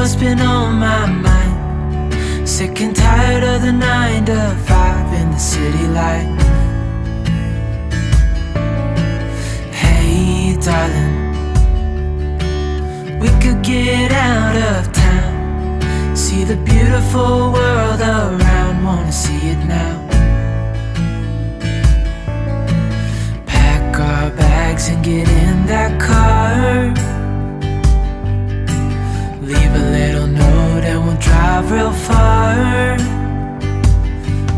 what's been on my mind. Sick and tired of the 9 to 5 in the city life. Hey darling, we could get out of town, see the beautiful world around, wanna see it now. Pack our bags and get in that car, leave a little note and we'll drive real far.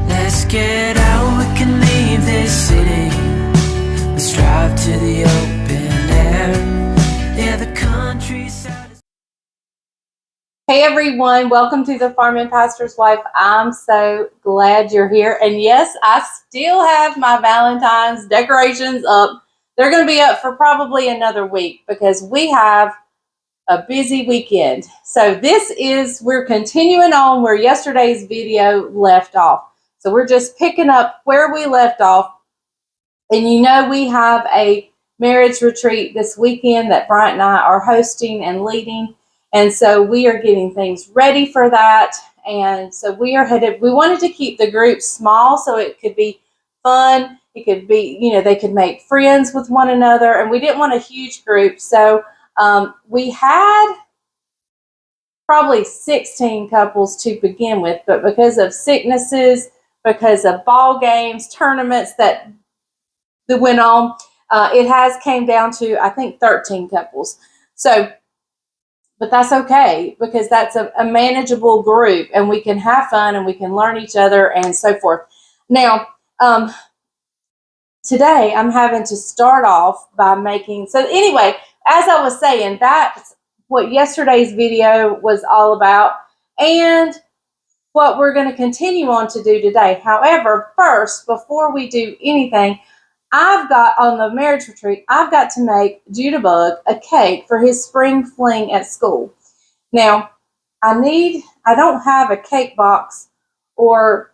Let's get out, we can leave this city. Let's drive to the open air. Yeah, the countryside is... Hey everyone, welcome to the Farm and Pastor's Wife. I'm so glad you're here. And yes, I still have my Valentine's decorations up. They're going to be up for probably another week because we have a busy weekend. So we're continuing on where yesterday's video left off. So we're just picking up where we left off. And you know we have a marriage retreat this weekend that Bryant and I are hosting and leading. And so we are getting things ready for that. And so we are headed, we wanted to keep the group small so it could be fun. It could be, you know, they could make friends with one another. And we didn't want a huge group. So we had probably 16 couples to begin with, but because of sicknesses, because of ball games, tournaments that went on, it has came down to, I think, 13 couples. So, but that's okay because that's a manageable group and we can have fun and we can learn each other and so forth. Now, today I'm having to start off by making, so anyway, as I was saying, that's what yesterday's video was all about and what we're going to continue on to do today. However, first, before we do anything, I've got, on the marriage retreat, I've got to make Judabug a cake for his spring fling at school. Now, I don't have a cake box or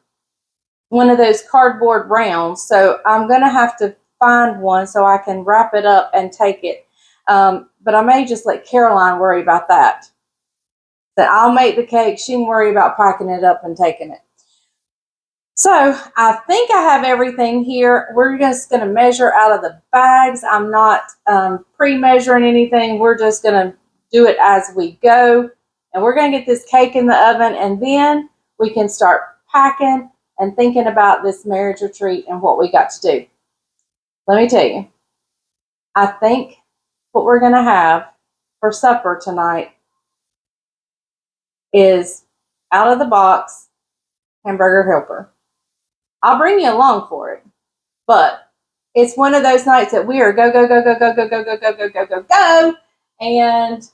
one of those cardboard rounds, so I'm going to have to find one so I can wrap it up and take it. But I may just let Caroline worry about that. That I'll make the cake, she can worry about packing it up and taking it. So I think I have everything here. We're just going to measure out of the bags. I'm not pre-measuring anything. We're just going to do it as we go. And we're going to get this cake in the oven, and then we can start packing and thinking about this marriage retreat and what we got to do. Let me tell you, I think what we're going to have for supper tonight is out of the box hamburger helper. I'll bring you along for it, but it's one of those nights that we are go, go, go, go, go, go, go, go, go, go, go, go, go, and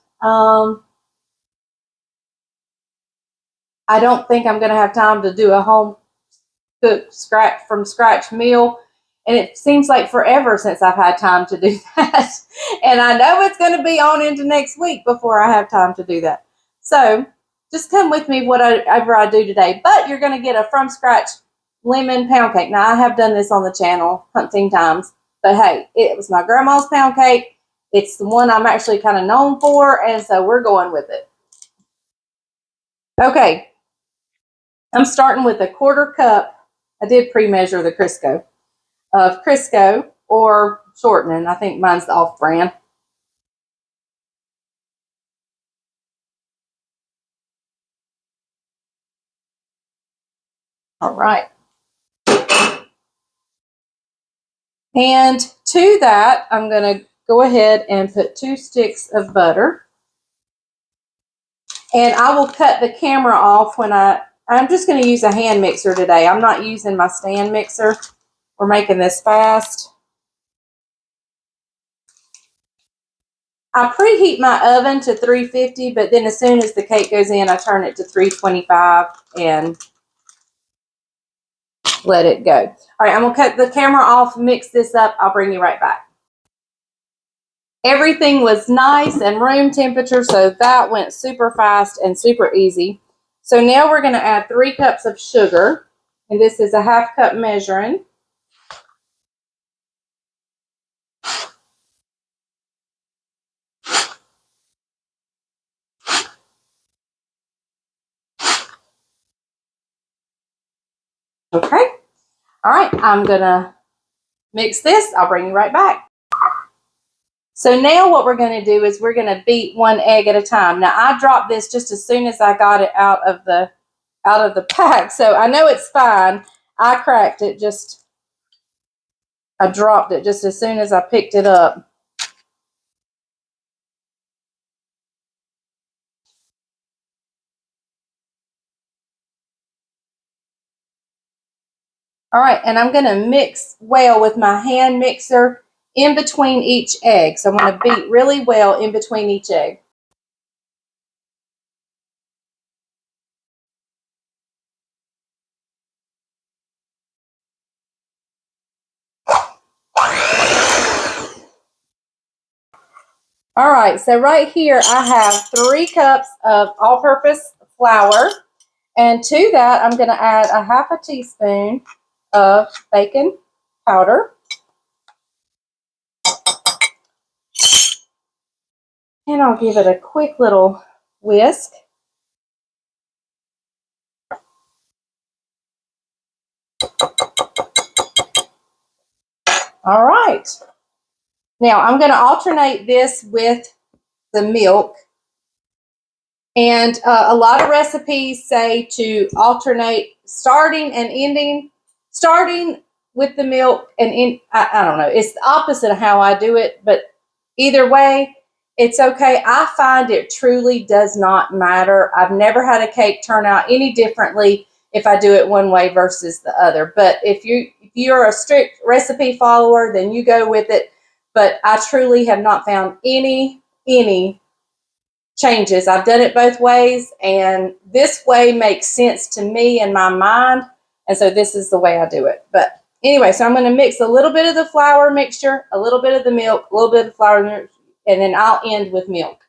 I don't think I'm going to have time to do a home cook from scratch meal, and it seems like forever since I've had time to do that, and I know it's going to be on into next week before I have time to do that. So just come with me whatever I do today, but you're going to get a from scratch lemon pound cake. Now, I have done this on the channel umpteen times, but hey, it was my grandma's pound cake. It's the one I'm actually kind of known for, and so we're going with it. Okay, I'm starting with a 1/4 cup. I did pre-measure the Crisco of Crisco or shortening. I think mine's the off-brand. All right. And to that, I'm going to go ahead and put 2 sticks of butter. And I will cut the camera off when I'm just going to use a hand mixer today. I'm not using my stand mixer. We're making this fast. I preheat my oven to 350, but then as soon as the cake goes in, I turn it to 325 and let it go. All right, I'm going to cut the camera off, mix this up. I'll bring you right back. Everything was nice and room temperature, so that went super fast and super easy. So now we're going to add 3 cups of sugar, and this is a 1/2 cup measuring. Okay. All right, I'm gonna mix this. I'll bring you right back. So now what we're going to do is we're going to beat one egg at a time. Now I dropped this just as soon as I got it out of the pack, so I know it's fine. I cracked it I dropped it just as soon as I picked it up. All right, and I'm going to mix well with my hand mixer in between each egg. So I'm going to beat really well in between each egg. All right, so right here I have 3 cups of all-purpose flour. And to that, I'm going to add a half a teaspoon of baking powder. And I'll give it a quick little whisk. All right. Now I'm going to alternate this with the milk. And a lot of recipes say to alternate starting and ending, starting with the milk and I don't know. It's the opposite of how I do it, but either way, it's okay. I find it truly does not matter. I've never had a cake turn out any differently if I do it one way versus the other. But if you're a strict recipe follower, then you go with it. But I truly have not found any changes. I've done it both ways, and this way makes sense to me in my mind, and so this is the way I do it. But anyway, so I'm going to mix a little bit of the flour mixture, a little bit of the milk, a little bit of flour, and then I'll end with milk.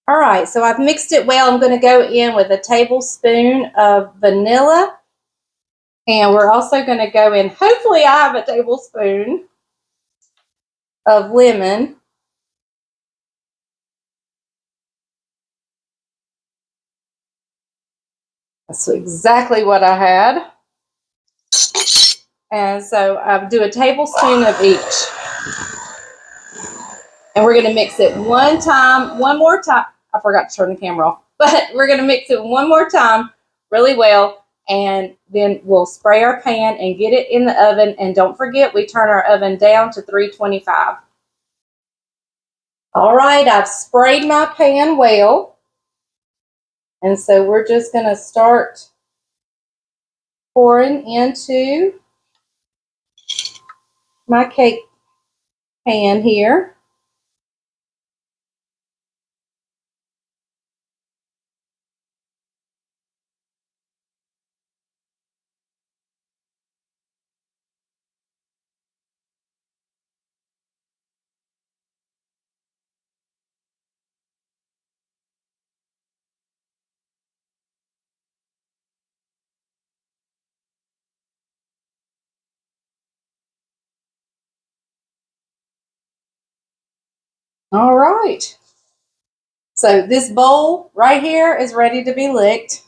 All right, so I've mixed it well. I'm going to go in with a tablespoon of vanilla, and we're also going to go in, hopefully I have a tablespoon of lemon. That's exactly what I had. And so I'll do a tablespoon of each. And we're going to mix it one more time. I forgot to turn the camera off. But we're going to mix it one more time really well. And then we'll spray our pan and get it in the oven. And don't forget, we turn our oven down to 325. All right, I've sprayed my pan well. And so we're just going to start pouring into my cake pan here. All right. So this bowl right here is ready to be licked.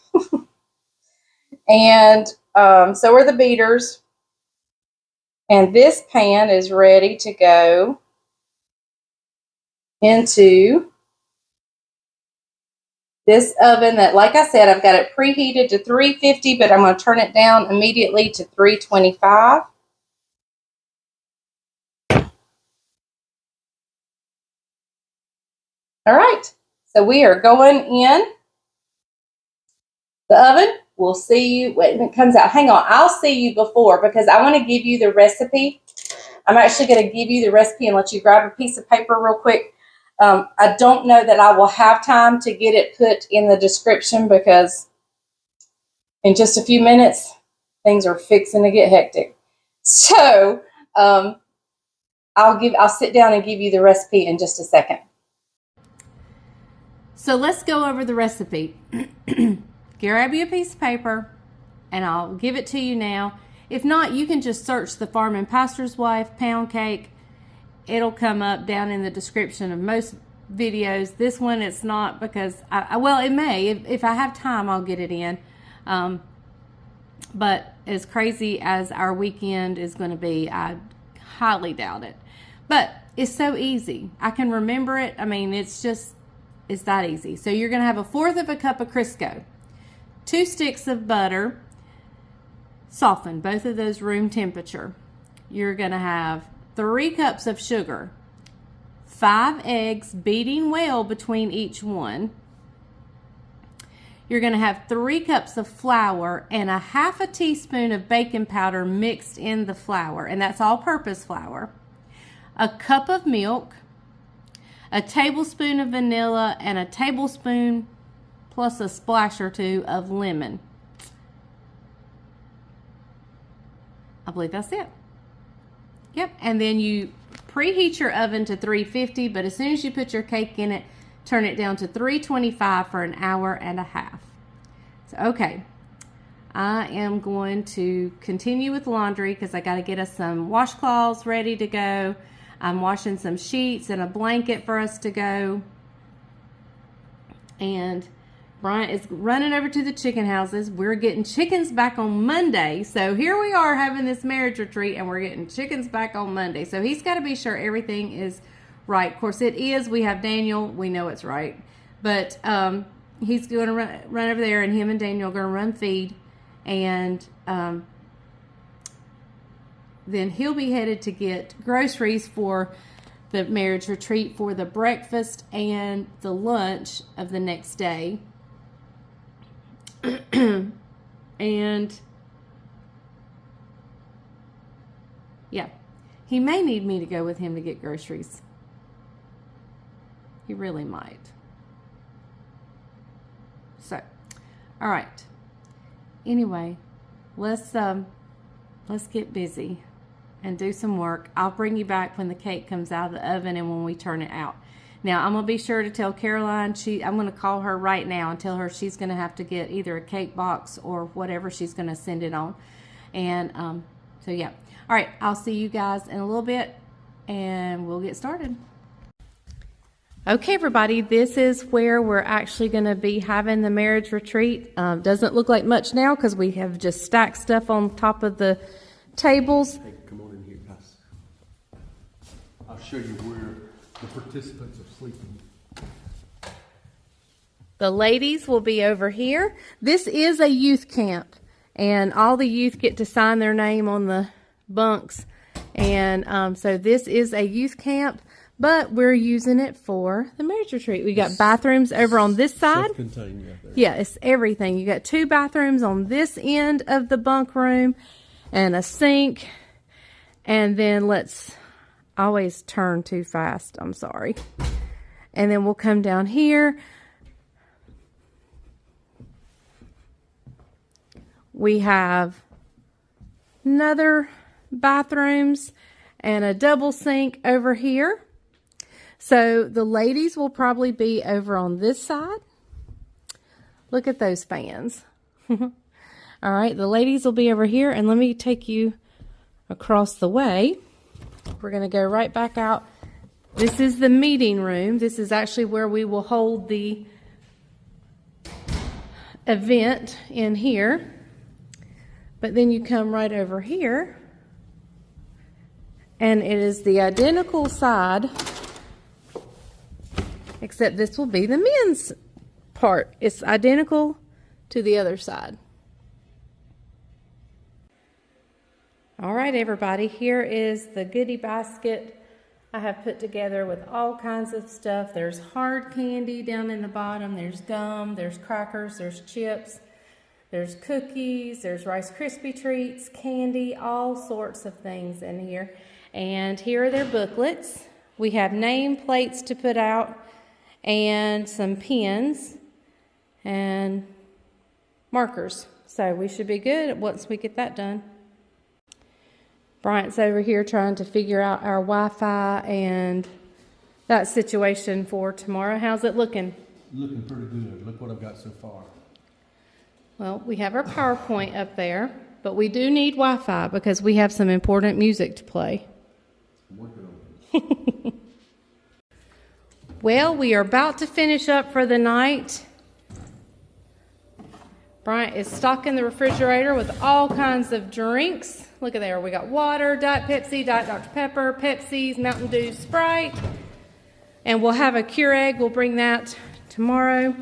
And so are the beaters. And this pan is ready to go into this oven that, like I said, I've got it preheated to 350, but I'm going to turn it down immediately to 325. All right. So we are going in the oven. We'll see you when it comes out. Hang on. I'll see you before because I want to give you the recipe. I'm actually going to give you the recipe and let you grab a piece of paper real quick. I don't know that I will have time to get it put in the description because in just a few minutes, things are fixing to get hectic. So I'll sit down and give you the recipe in just a second. So let's go over the recipe. Grab you a piece of paper and I'll give it to you now. If not, you can just search the Farm and Pastor's Wife pound cake. It'll come up down in the description of most videos. This one, it's not because, well, it may. If I have time, I'll get it in. But as crazy as our weekend is going to be, I highly doubt it. But it's so easy. I can remember it. I mean, it's that easy. So you're going to have 1/4 of a cup of Crisco, 2 sticks of butter, softened, both of those room temperature. You're going to have 3 cups of sugar, 5 eggs, beating well between each one. You're going to have 3 cups of flour and 1/2 teaspoon of baking powder mixed in the flour, and that's all-purpose flour. A cup of milk, a tablespoon of vanilla, and a tablespoon plus a splash or 2 of lemon. I believe that's it. Yep, and then you preheat your oven to 350, but as soon as you put your cake in it, turn it down to 325 for 1.5 hours. So, okay, I am going to continue with laundry because I got to get us some washcloths ready to go. I'm washing some sheets and a blanket for us to go. And Bryant is running over to the chicken houses. We're getting chickens back on Monday. So here we are having this marriage retreat and we're getting chickens back on Monday. So he's got to be sure everything is right. Of course it is. We have Daniel. We know it's right. But he's going to run over there and him and Daniel are going to run feed. And then he'll be headed to get groceries for the marriage retreat for the breakfast and the lunch of the next day. And yeah, he may need me to go with him to get groceries. He really might. So, all right. Anyway, let's get busy and do some work. I'll bring you back when the cake comes out of the oven and when we turn it out. Now, I'm going to be sure to tell Caroline, I'm going to call her right now and tell her she's going to have to get either a cake box or whatever she's going to send it on. And so, yeah. All right, I'll see you guys in a little bit and we'll get started. Okay, everybody, this is where we're actually going to be having the marriage retreat. Doesn't look like much now because we have just stacked stuff on top of the tables. Hey, come on in here, guys. I'll show you where the participants are sleeping. The ladies will be over here. This is a youth camp, and all the youth get to sign their name on the bunks. And so this is a youth camp, but we're using it for the marriage retreat. We got bathrooms over on this side. Self-contained right there. Yeah, it's everything. You got 2 bathrooms on this end of the bunk room and a sink. And then let's always turn too fast. I'm sorry. And then we'll come down here. We have another bathrooms and a double sink over here. So the ladies will probably be over on this side. Look at those fans. All right, the ladies will be over here, and let me take you across the way. We're going to go right back out. This is the meeting room. This is actually where we will hold the event in here. But then you come right over here, and it is the identical side, except this will be the men's part. It's identical to the other side. All right, everybody, here is the goodie basket I have put together with all kinds of stuff. There's hard candy down in the bottom. There's gum, there's crackers, there's chips, there's cookies, there's Rice Krispie treats, candy, all sorts of things in here. And here are their booklets. We have name plates to put out and some pens and markers. So we should be good once we get that done. Bryant's over here trying to figure out our Wi-Fi and that situation for tomorrow. How's it looking? Looking pretty good. Look what I've got so far. Well, we have our PowerPoint up there, but we do need Wi-Fi because we have some important music to play. I'm working on it. Well, we are about to finish up for the night. Bryant is stocking the refrigerator with all kinds of drinks. Look at there. We got water, Diet Pepsi, Diet Dr. Pepper, Pepsi's, Mountain Dew, Sprite. And we'll have a Keurig. We'll bring that tomorrow.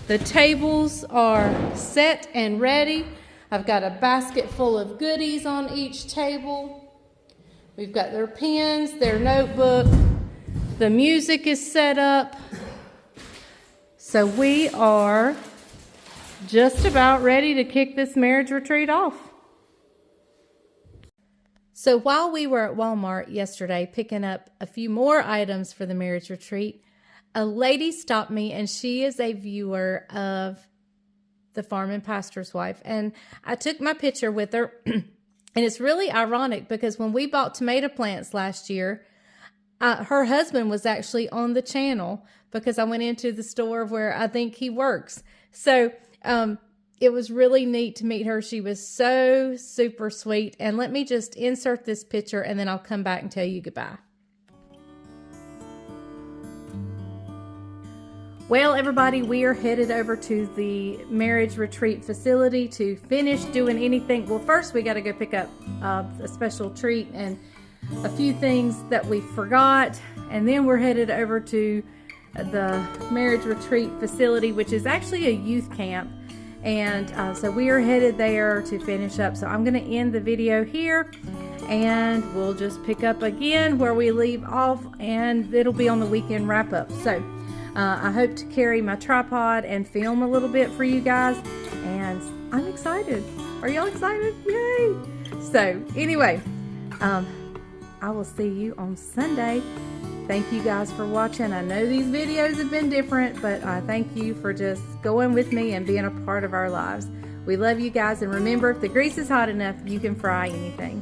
The tables are set and ready. I've got a basket full of goodies on each table. We've got their pens, their notebook. The music is set up. So we are just about ready to kick this marriage retreat off. So while we were at Walmart yesterday picking up a few more items for the marriage retreat, a lady stopped me, and she is a viewer of the Farm and Pastor's Wife. And I took my picture with her. And it's really ironic because when we bought tomato plants last year, her husband was actually on the channel because I went into the store where I think he works. So it was really neat to meet her. She was so super sweet. And let me just insert this picture and then I'll come back and tell you goodbye. Well, everybody, we are headed over to the marriage retreat facility to finish doing anything. Well, first we got to go pick up a special treat and a few things that we forgot. And then we're headed over to the marriage retreat facility, which is actually a youth camp. And so we are headed there to finish up. So I'm going to end the video here and we'll just pick up again where we leave off, and it'll be on the weekend wrap up. So I hope to carry my tripod and film a little bit for you guys, and I'm excited. Are y'all excited? Yay! So anyway, I will see you on Sunday. Thank you guys for watching. I know these videos have been different, but I thank you for just going with me and being a part of our lives. We love you guys, and remember, if the grease is hot enough, you can fry anything.